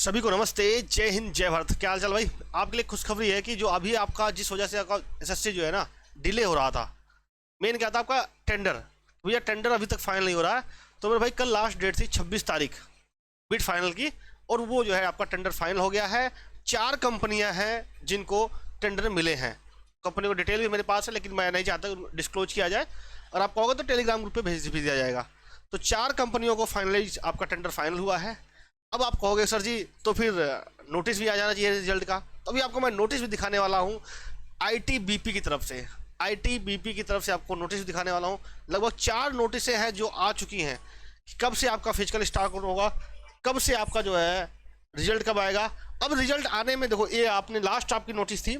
सभी को नमस्ते। जय हिंद जय भारत। क्या हाल चाल भाई? आपके लिए खुशखबरी है कि जो अभी आपका जिस वजह से आपका एसएससी जो है ना डिले हो रहा था, मेन क्या था आपका टेंडर। भैया टेंडर अभी तक फाइनल नहीं हो रहा है। तो मेरे भाई कल लास्ट डेट थी 26 तारीख बिड फाइनल की, और वो जो है आपका टेंडर फाइनल हो गया है। 4 कंपनियां हैं जिनको टेंडर मिले हैं। कंपनी को डिटेल भी मेरे पास है, लेकिन मैं नहीं चाहता डिस्क्लोज किया जाए। और आप कहोगे तो टेलीग्राम ग्रुप पे भेज भी दिया जाएगा। तो 4 कंपनियों को फाइनलाइज आपका टेंडर फाइनल हुआ है। अब आप कहोगे सर जी तो फिर नोटिस भी आ जाना चाहिए रिजल्ट का। तो अभी आपको मैं नोटिस भी दिखाने वाला हूँ आईटीबीपी की तरफ से। आईटीबीपी की तरफ से आपको नोटिस दिखाने वाला हूँ। लगभग 4 नोटिसें हैं जो आ चुकी हैं कि कब से आपका फिजिकल स्टार्ट होगा, कब से आपका जो है रिजल्ट कब आएगा। अब रिजल्ट आने में देखो, ये आपने लास्ट आपकी नोटिस थी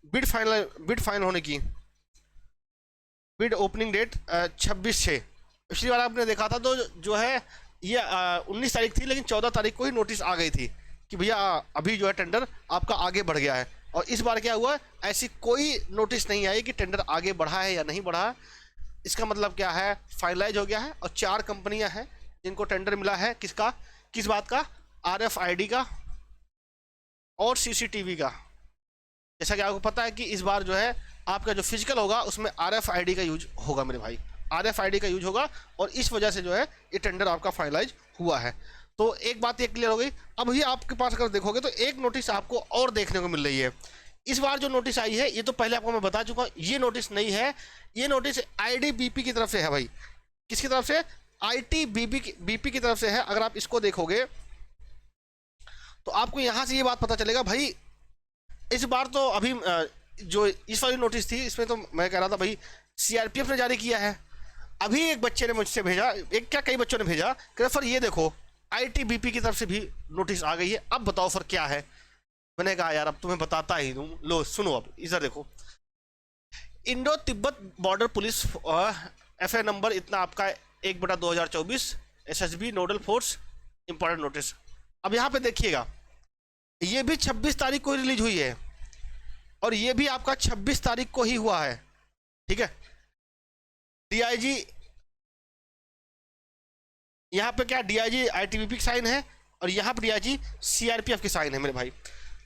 बिड फाइनल होने की। Bid opening date 26/6। पिछली बार आपने देखा था तो जो है ये 19 तारीख थी, लेकिन 14 तारीख को ही नोटिस आ गई थी कि भैया अभी जो है टेंडर आपका आगे बढ़ गया है। और इस बार क्या हुआ, ऐसी कोई नोटिस नहीं आई कि टेंडर आगे बढ़ा है या नहीं बढ़ा है। इसका मतलब क्या है, फाइनलाइज हो गया है। और 4 कंपनियां हैं जिनको टेंडर मिला है। किसका, किस बात का? RFID का और CCTV का। जैसा कि आपको पता है कि इस बार जो है आपका जो फिजिकल होगा उसमें RFID का यूज होगा मेरे भाई। RFID का यूज होगा, और इस वजह से जो है ये टेंडर आपका फाइनलाइज हुआ है। तो एक बात ये क्लियर हो गई। अब ये आपके पास अगर देखोगे तो एक नोटिस आपको और देखने को मिल रही है। इस बार जो नोटिस आई है ये तो पहले आपको मैं बता चुका हूँ, ये नोटिस नहीं है। ये नोटिस ITBP की तरफ से है भाई। किसकी तरफ से? ITBP की तरफ से है। अगर आप इसको देखोगे तो आपको यहां से ये बात पता चलेगा भाई। इस बार तो अभी जो इस वाली नोटिस थी इसमें तो मैं कह रहा था भाई CRPF ने जारी किया है। अभी एक बच्चे ने मुझसे भेजा, एक क्या कई बच्चों ने भेजा कि सर ये देखो ITBP की तरफ से भी नोटिस आ गई है, अब बताओ सर क्या है। मैंने कहा यार अब तुम्हें बताता ही दूँ, लो सुनो। अब इधर देखो, Indo Tibet border police FA number इतना आपका 1/2024 SSB nodal force important notice. अब यहाँ पे देखिएगा, ये भी 26 तारीख को रिलीज हुई है, और ये भी आपका 26 तारीख को ही हुआ है। ठीक है, DIG यहाँ पे क्या DIG ITBP की साइन है, और यहाँ पे DIG CRPF की साइन है मेरे भाई।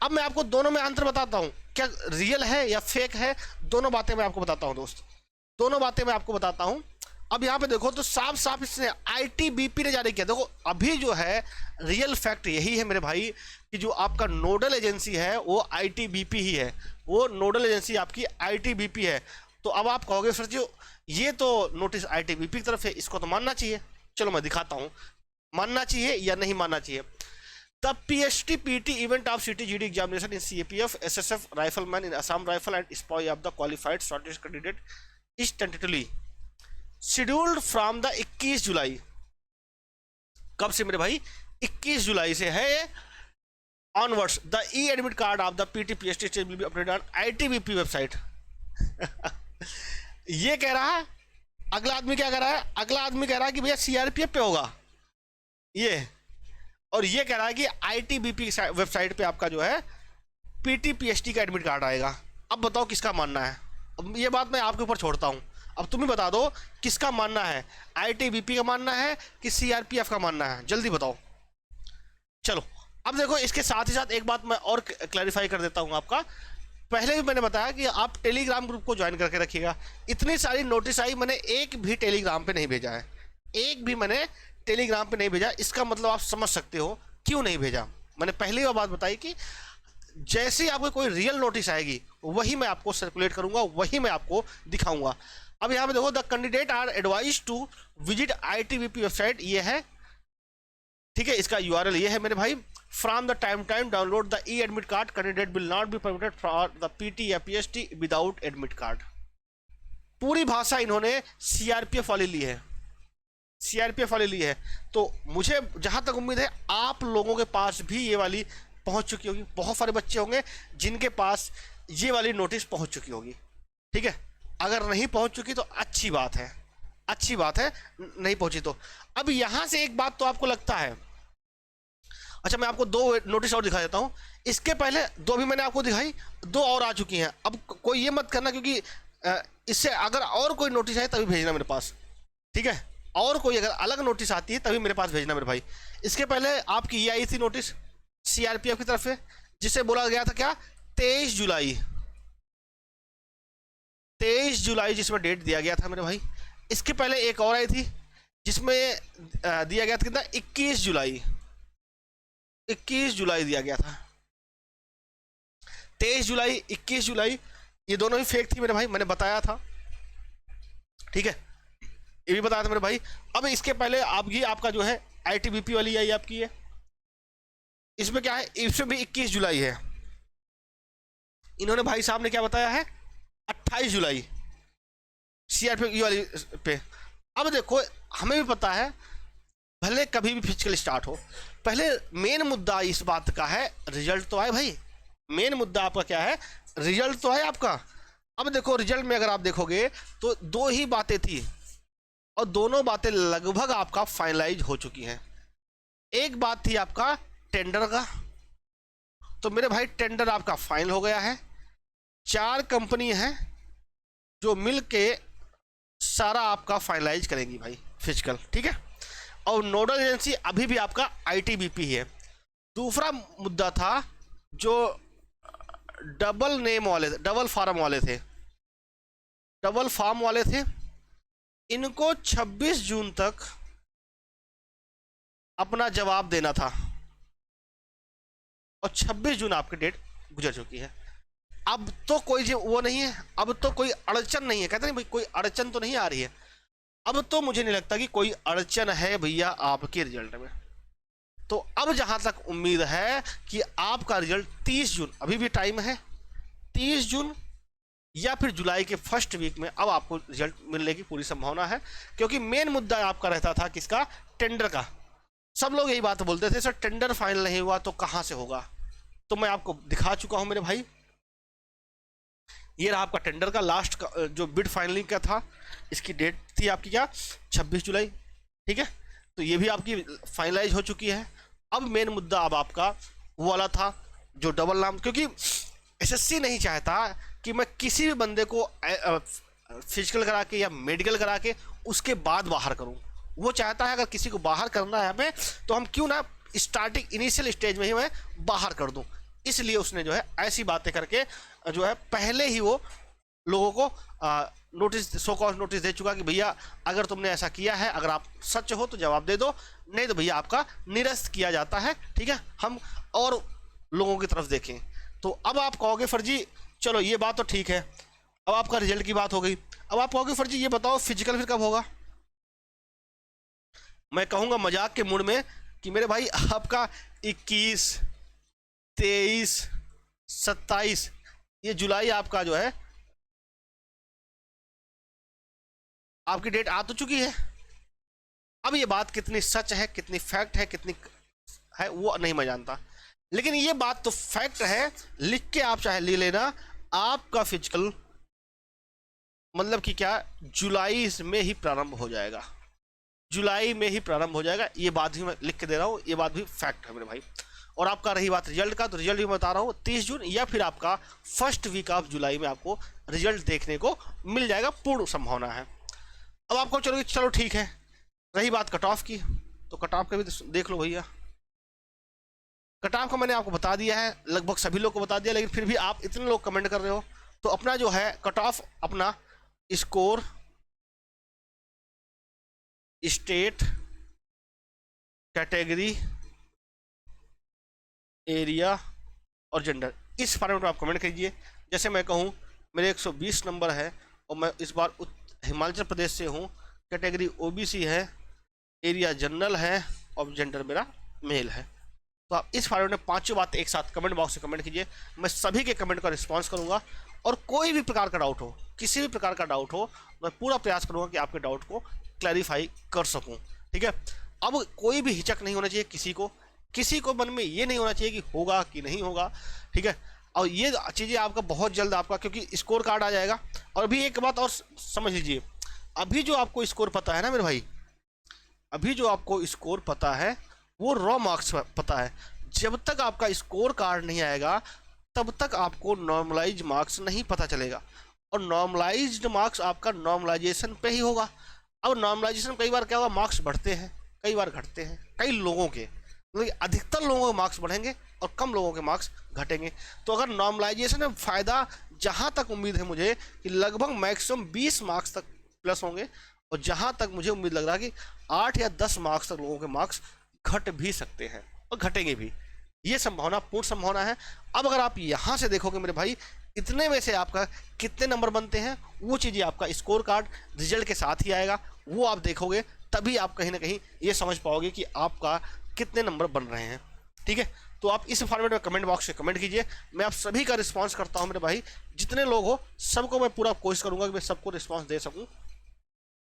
अब मैं आपको दोनों में अंतर बताता हूँ, क्या रियल है या फेक है। दोनों बातें मैं आपको बताता हूँ दोस्त, दोनों बातें मैं आपको बताता हूँ। अब यहाँ पे देखो तो साफ साफ इसने ITBP ने जारी किया। देखो अभी जो है रियल फैक्ट यही है मेरे भाई कि जो आपका नोडल एजेंसी है वो ITBP ही है। वो नोडल एजेंसी आपकी ITBP है। तो अब आप कहोगे सर जी ये तो नोटिस ITBP की तरफ है, इसको तो मानना चाहिए। चलो मैं दिखाता हूँ मानना चाहिए या नहीं मानना चाहिए। The PST-PT event of CT-GD examination in CAPF SSF rifleman in Assam Rifle and Spy of the qualified shortlist candidate is tentatively scheduled from the 21 जुलाई। कब से मेरे भाई? 21 जुलाई से है onwards. The admit card of the PT-PST stage will be updated on ITBP website. ये कह रहा है, अगला आदमी क्या कह रहा है? अगला आदमी कह रहा है कि भैया CRPF पे होगा ये, और ये कह रहा है कि ITBP वेबसाइट पे आपका जो है PT-PST का एडमिट कार्ड आएगा। अब बताओ किसका मानना है। अब ये बात मैं आपके ऊपर छोड़ता हूँ, अब तुम ही बता दो किसका मानना है। ITBP का मानना है कि CRPF का मानना है, जल्दी बताओ। चलो अब देखो, इसके साथ ही साथ एक बात मैं और क्लैरिफाई कर देता हूँ आपका। पहले भी मैंने बताया कि आप टेलीग्राम ग्रुप को ज्वाइन करके रखिएगा। इतनी सारी नोटिस आई, मैंने एक भी टेलीग्राम पे नहीं भेजा है, एक भी मैंने टेलीग्राम पे नहीं भेजा। इसका मतलब आप समझ सकते हो क्यों नहीं भेजा। मैंने पहले वो बात बताई कि जैसे ही आपको कोई रियल नोटिस आएगी वही मैं आपको सर्कुलेट करूंगा, वही मैं आपको दिखाऊंगा। अब यहाँ पे देखो, the candidate are advise to visit ITBP website, ये है ठीक है। इसका URL ये है मेरे भाई। From the time download the admit card, candidate will not be permitted for the PT या PST विदाउट एडमिट कार्ड। पूरी भाषा इन्होंने CRPF वाली ली है, CRPF वाली ली है। तो मुझे जहां तक उम्मीद है आप लोगों के पास भी ये वाली पहुंच चुकी होगी। बहुत सारे बच्चे होंगे जिनके पास ये वाली नोटिस पहुंच चुकी होगी। ठीक है, अगर नहीं पहुंच चुकी तो अच्छी बात है, अच्छी बात है। नहीं पहुंची तो अब यहां से एक बात तो आपको लगता है। अच्छा, मैं आपको 2 नोटिस और दिखा देता हूं। इसके पहले 2 भी मैंने आपको दिखाई, 2 और आ चुकी हैं। अब कोई ये मत करना, क्योंकि इससे अगर और कोई नोटिस आए तभी भेजना मेरे पास, ठीक है। और कोई अगर अलग नोटिस आती है तभी मेरे पास भेजना मेरे भाई। इसके पहले आपकी ये आई थी नोटिस, सीआरपीएफ की तरफ से, जिसे बोला गया था क्या, 23 जुलाई, 23 जुलाई जिसमें डेट दिया गया था मेरे भाई। इसके पहले एक और आई थी जिसमें दिया गया था कितना, 21 जुलाई, 21 जुलाई दिया गया था। 23 जुलाई, 21 जुलाई, ये दोनों ही फेक थी मेरे भाई, मैंने बताया था, ठीक है, ये भी बताया था मेरे भाई। अब इसके पहले आपकी आपका जो है आईटीबीपी वाली आई आपकी है, इसमें क्या है, इसमें भी 21 जुलाई है। इन्होंने भाई साहब ने क्या बताया है, 28 जुलाई सीआरपीएफ वाली पे। अब देखो, हमें भी पता है भले कभी भी फिजिकल स्टार्ट हो, पहले मेन मुद्दा इस बात का है, रिजल्ट तो आए भाई। मेन मुद्दा आपका क्या है, रिजल्ट तो आए आपका। अब देखो रिजल्ट में अगर आप देखोगे तो दो ही बातें थी, और दोनों बातें लगभग आपका फाइनलाइज हो चुकी हैं। एक बात थी आपका टेंडर का, तो मेरे भाई टेंडर आपका फाइनल हो गया है। 4 कंपनी हैं जो मिल के सारा आपका फाइनलाइज करेंगी भाई फिजिकल, ठीक है। और नोडल एजेंसी अभी भी आपका आईटीबीपी है। दूसरा मुद्दा था जो डबल नेम वाले, डबल फार्म वाले थे, डबल फार्म वाले थे, इनको 26 जून तक अपना जवाब देना था, और 26 जून आपकी डेट गुजर चुकी है। अब तो कोई वो नहीं है, अब तो कोई अड़चन नहीं है, कहते नहीं भाई कोई अड़चन तो नहीं आ रही है। अब तो मुझे नहीं लगता कि कोई अड़चन है भैया आपके रिजल्ट में। तो अब जहां तक उम्मीद है कि आपका रिजल्ट 30 जून, अभी भी टाइम है, 30 जून या फिर जुलाई के फर्स्ट वीक में अब आपको रिजल्ट मिलने की पूरी संभावना है। क्योंकि मेन मुद्दा आपका रहता था किसका, टेंडर का। सब लोग यही बात बोलते थे, सर टेंडर फाइनल नहीं हुआ तो कहां से होगा। तो मैं आपको दिखा चुका हूं मेरे भाई, ये रहा आपका टेंडर का लास्ट का जो बिड फाइनलिंग का था, इसकी डेट थी आपकी क्या, 26 जुलाई, ठीक है। तो ये भी आपकी फाइनलाइज हो चुकी है। अब मेन मुद्दा अब आपका वो वाला था जो डबल नाम, क्योंकि एसएससी नहीं चाहता कि मैं किसी भी बंदे को फिजिकल करा के या मेडिकल करा के उसके बाद बाहर करूं। वो चाहता है अगर किसी को बाहर करना है हमें, तो हम क्यों ना स्टार्टिंग इनिशियल स्टेज में ही मैं बाहर कर दूं। इसलिए उसने जो है ऐसी बातें करके जो है पहले ही वो लोगों को नोटिस, सो कॉज नोटिस दे चुका कि भैया अगर तुमने ऐसा किया है, अगर आप सच हो तो जवाब दे दो, नहीं तो भैया आपका निरस्त किया जाता है, ठीक है। हम और लोगों की तरफ देखें। तो अब आप कहोगे फर्जी, चलो ये बात तो ठीक है, अब आपका रिजल्ट की बात हो गई। अब आप कहोगे फर्जी ये बताओ फिजिकल फिर कब होगा। मैं कहूँगा मजाक के मूड में कि मेरे भाई आपका 21, 23, 27 ये जुलाई आपका जो है आपकी डेट आ तो चुकी है। अब ये बात कितनी सच है, कितनी फैक्ट है, कितनी है वो नहीं मैं जानता, लेकिन ये बात तो फैक्ट है, लिख के आप चाहे ले लेना, आपका फिजिकल मतलब कि क्या, जुलाई में ही प्रारंभ हो जाएगा, जुलाई में ही प्रारंभ हो जाएगा। ये बात भी मैं लिख के दे रहा हूँ, ये बात भी फैक्ट है मेरे भाई। और आपका रही बात रिजल्ट का, तो रिजल्ट भी मैं बता रहा हूँ 30 जून या फिर आपका फर्स्ट वीक ऑफ जुलाई में आपको रिजल्ट देखने को मिल जाएगा, पूर्ण संभावना है। अब आपको चलो ठीक है, रही बात कट ऑफ की, तो कट ऑफ का भी देख लो भैया। कट ऑफ का मैंने आपको बता दिया है, लगभग सभी लोग को बता दिया, लेकिन फिर भी आप इतने लोग कमेंट कर रहे हो, तो अपना जो है कट ऑफ, अपना स्कोर, स्टेट, कैटेगरी, एरिया और जेंडर, इस फॉर्मेट में आप कमेंट कीजिए। जैसे मैं कहूँ मेरे 120 नंबर है और मैं इस बार हिमाचल प्रदेश से हूँ, कैटेगरी ओबीसी है, एरिया जनरल है और जेंडर मेरा मेल है। तो आप इस फॉर्मेट में पांचों बात एक साथ कमेंट बॉक्स में कमेंट कीजिए, मैं सभी के कमेंट का रिस्पांस करूंगा। और कोई भी प्रकार का डाउट हो, किसी भी प्रकार का डाउट हो, मैं पूरा प्रयास करूंगा कि आपके डाउट को क्लैरिफाई कर सकूं, ठीक है। अब कोई भी हिचक नहीं होना चाहिए किसी को मन में ये नहीं होना चाहिए कि होगा कि नहीं होगा, ठीक है। और ये चीज़ें आपका बहुत जल्द आपका, क्योंकि स्कोर कार्ड आ जाएगा। और अभी एक बात और समझ लीजिए, अभी जो आपको स्कोर पता है ना मेरे भाई, अभी जो आपको स्कोर पता है वो रॉ मार्क्स पता है। जब तक आपका स्कोर कार्ड नहीं आएगा तब तक आपको नॉर्मलाइज मार्क्स नहीं पता चलेगा, और नॉर्मलाइज्ड मार्क्स आपका नॉर्मलाइजेशन पे ही होगा। अब नॉर्मलाइजेशन कई बार क्या होगा, मार्क्स बढ़ते हैं, कई बार घटते हैं, कई लोगों के, मतलब अधिकतर लोगों के मार्क्स बढ़ेंगे, और कम लोगों के मार्क्स घटेंगे। तो अगर नॉर्मलाइजेशन में फ़ायदा जहाँ तक उम्मीद है मुझे कि लगभग मैक्सिमम 20 मार्क्स तक प्लस होंगे, और जहाँ तक मुझे उम्मीद लग रहा है कि 8 या 10 मार्क्स तक लोगों के मार्क्स घट भी सकते हैं और घटेंगे भी। ये संभावना, पूर्ण संभावना है। अब अगर आप यहाँ से देखोगे मेरे भाई, इतने में से आपका कितने नंबर बनते हैं, वो चीज़ें आपका स्कोर कार्ड रिजल्ट के साथ ही आएगा, वो आप देखोगे तभी आप कहीं ना कहीं ये समझ पाओगे कि आपका कितने नंबर बन रहे हैं। ठीक है, तो आप इस फॉर्मेट में कमेंट बॉक्स में कमेंट कीजिए, मैं आप सभी का रिस्पांस करता हूँ मेरे भाई। जितने लोग हो सबको मैं पूरा कोशिश करूँगा कि मैं सबको रिस्पांस दे सकूँ।